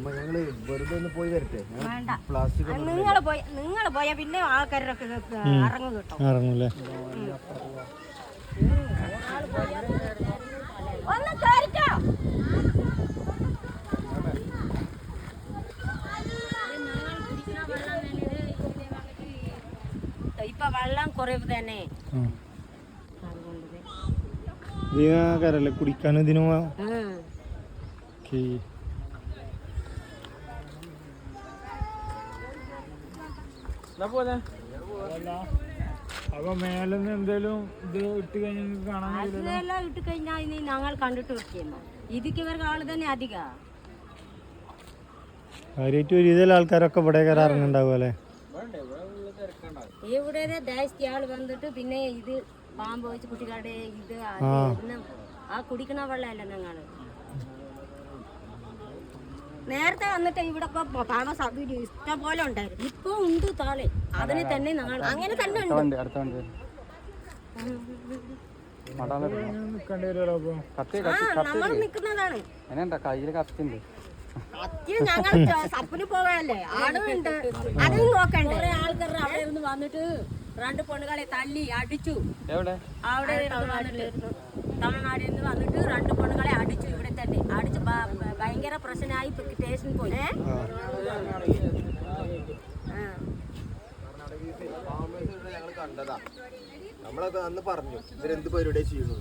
ഞങ്ങള് വെറുതെ ഒന്ന് പോയി വരട്ടെ. വേണ്ട, പ്ലാസ്റ്റിക് നിങ്ങൾ പോയാ പിന്നെ ആൾക്കാരൊക്കെ ഇറങ്ങും കേട്ടോ. ഇറങ്ങൂല്ലേ? ഒന്ന് കയറിക്കോ. ഇപ്പൊ വെള്ളം കുറവ് തന്നെ. ഇതിനല്ലേ കുടിക്കാനും ഇതിനും. അപ്പൊ മേലെന്ന് എന്തേലും ഇത് ഇട്ട് കഴിഞ്ഞാൽ കാണാൻ അതെല്ലാം ഇട്ട് കഴിഞ്ഞാൽ ഇനി ഞങ്ങൾ കണ്ടിട്ട് വെക്കുന്നു. ഇതിക്ക് ഇവർക്ക് ആള് തന്നെ അധിക. കാര്യമായിട്ട് ഒരുവിധം ആൾക്കാരൊക്കെ ഇവിടെ ഇറങ്ങുന്നുണ്ടാവും അല്ലേ? ഇവിടെ ദേശീയ ആള് വന്നിട്ട് പിന്നെ ഇത് പാമ്പ് വെച്ച് കുട്ടികളുടെ ഇത് ആ കുടിക്കണ വെള്ളമല്ല. ഞങ്ങള് നേരത്തെ വന്നിട്ട് ഇവിടെ താമസ ഇഷ്ടം പോലെ ഉണ്ടായിരുന്നു. ഇപ്പൊ ഉണ്ട് താളെ. അതിനെ തന്നെ ഞങ്ങൾ അങ്ങനെ തന്നെ ഉണ്ട്. നമ്മൾ നിക്കുന്നതാണ്. കത്തി ഞങ്ങൾ സപ്പിന് പോകാനല്ലേ ആടുണ്ട്. അതും നോക്കണ്ടേ? കുറെ ആൾക്കാർ അവിടെ ഇരുന്ന് വന്നിട്ട് 2 പെണ്ണുകളെ തല്ലി അടിച്ചു. അവിടെ വന്നിട്ട് തമിഴ്നാടിൽ നിന്ന് വന്നിട്ട് 2 പെണ്ണുങ്ങളെ അടിച്ചു. ഇവിടെ തന്നെ അടിച്ച് ഭയങ്കര പ്രശ്നമായി. സ്റ്റേഷനിൽ പോയി. ഞങ്ങൾ കണ്ടതാ. നമ്മളൊക്കെ അന്ന് പറഞ്ഞു ഇവരെന്ത് പരിപാടി ചെയ്യുന്നു.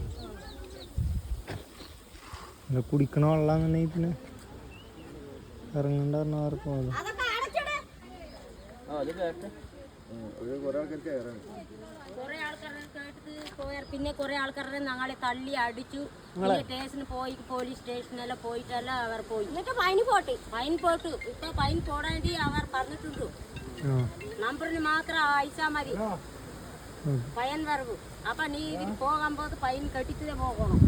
കുടിക്കണ വെള്ളം പിന്നെ ഇറങ്ങണ്ട ആർക്കും പിന്നെ കുറെ ആൾക്കാരെ ഞങ്ങളെ തള്ളി അടിച്ചു. സ്റ്റേഷനിൽ പോയി പോലീസ് സ്റ്റേഷനെല്ലാം പോയിട്ടല്ല അവർ പോയി. എന്നിട്ട് ഫൈൻ പോട്ടു. ഇപ്പൊ ഫൈൻ പോടാണ്ടി അവർ പറഞ്ഞിട്ടുണ്ട്. നമ്പറിന് മാത്രം അയച്ചാ മതി. ഫൈൻ വരവ്. അപ്പൊ നീ ഇതിന് പോകാൻ പോത് ഫൈൻ കെട്ടിച്ചേ പോകണം.